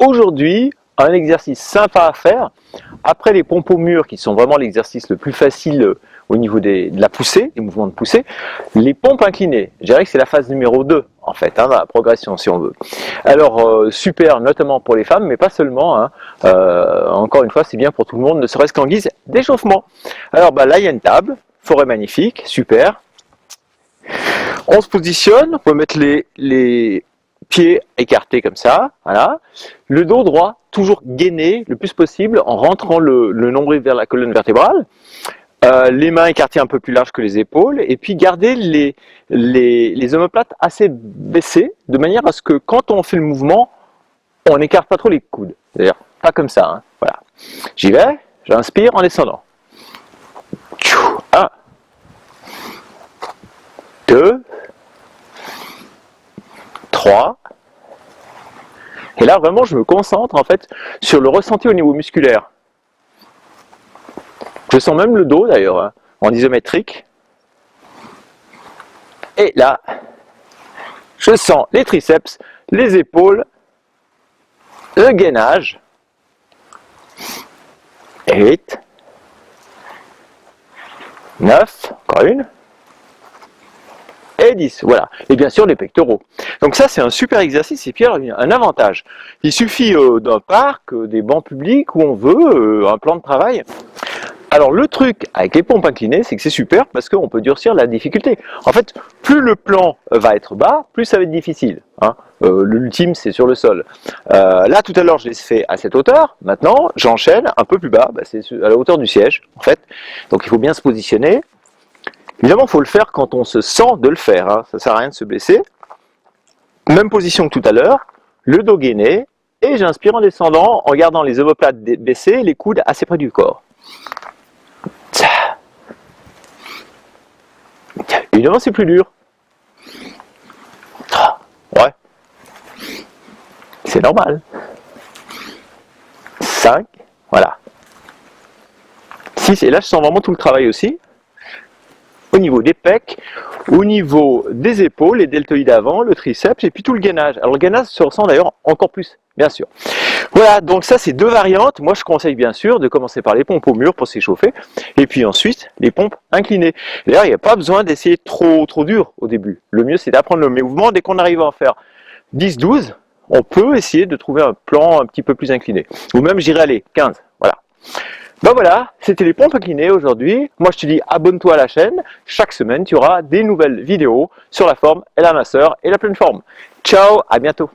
aujourd'hui, un exercice sympa à faire, après les pompes au mur qui sont vraiment l'exercice le plus facile au niveau de la poussée, des mouvements de poussée, les pompes inclinées, je dirais que c'est la phase numéro 2 en fait, dans la progression si on veut. Alors super notamment pour les femmes, mais pas seulement, encore une fois c'est bien pour tout le monde, ne serait-ce qu'en guise d'échauffement. Alors là il y a une table, forêt magnifique, super. On se positionne, on peut mettre les pieds écartés comme ça, voilà. Le dos droit, toujours gainé le plus possible en rentrant le nombril vers la colonne vertébrale. Les mains écartées un peu plus larges que les épaules, et puis garder les omoplates assez baissées, de manière à ce que quand on fait le mouvement, on n'écarte pas trop les coudes. C'est-à-dire, pas comme ça, hein. Voilà. J'y vais, j'inspire en descendant. 1, 2, 3. Et là, vraiment, je me concentre en fait sur le ressenti au niveau musculaire. Je sens même le dos d'ailleurs, hein, en isométrique. Et là, je sens les triceps, les épaules, le gainage. 8, 9, encore une. Et 10, voilà. Et bien sûr les pectoraux. Donc ça c'est un super exercice et puis alors, un avantage. Il suffit d'un parc, des bancs publics où on veut, un plan de travail. Alors le truc avec les pompes inclinées, c'est que c'est super parce qu'on peut durcir la difficulté. En fait, plus le plan va être bas, plus ça va être difficile. Hein. L'ultime, c'est sur le sol. Là, tout à l'heure, je l'ai fait à cette hauteur. Maintenant, j'enchaîne un peu plus bas. C'est à la hauteur du siège, en fait. Donc il faut bien se positionner. Évidemment, il faut le faire quand on se sent de le faire. Hein. Ça ne sert à rien de se blesser. Même position que tout à l'heure. Le dos gainé. Et j'inspire en descendant, en gardant les omoplates baissées, les coudes assez près du corps. Évidemment, c'est plus dur. Ouais. C'est normal. 5. Voilà. 6. Et là, je sens vraiment tout le travail aussi. Au niveau des pecs, au niveau des épaules, les deltoïdes avant, le triceps et puis tout le gainage. Alors le gainage se ressent d'ailleurs encore plus, bien sûr. Voilà, donc ça c'est deux variantes. Moi je conseille bien sûr de commencer par les pompes au mur pour s'échauffer et puis ensuite les pompes inclinées. D'ailleurs il n'y a pas besoin d'essayer trop dur au début. Le mieux c'est d'apprendre le mouvement. Dès qu'on arrive à en faire 10-12, on peut essayer de trouver un plan un petit peu plus incliné. Ou même j'irai aller 15, voilà. Ben voilà, c'était les pompes inclinées aujourd'hui. Moi je te dis abonne-toi à la chaîne. Chaque semaine tu auras des nouvelles vidéos sur la forme et la minceur et la pleine forme. Ciao, à bientôt.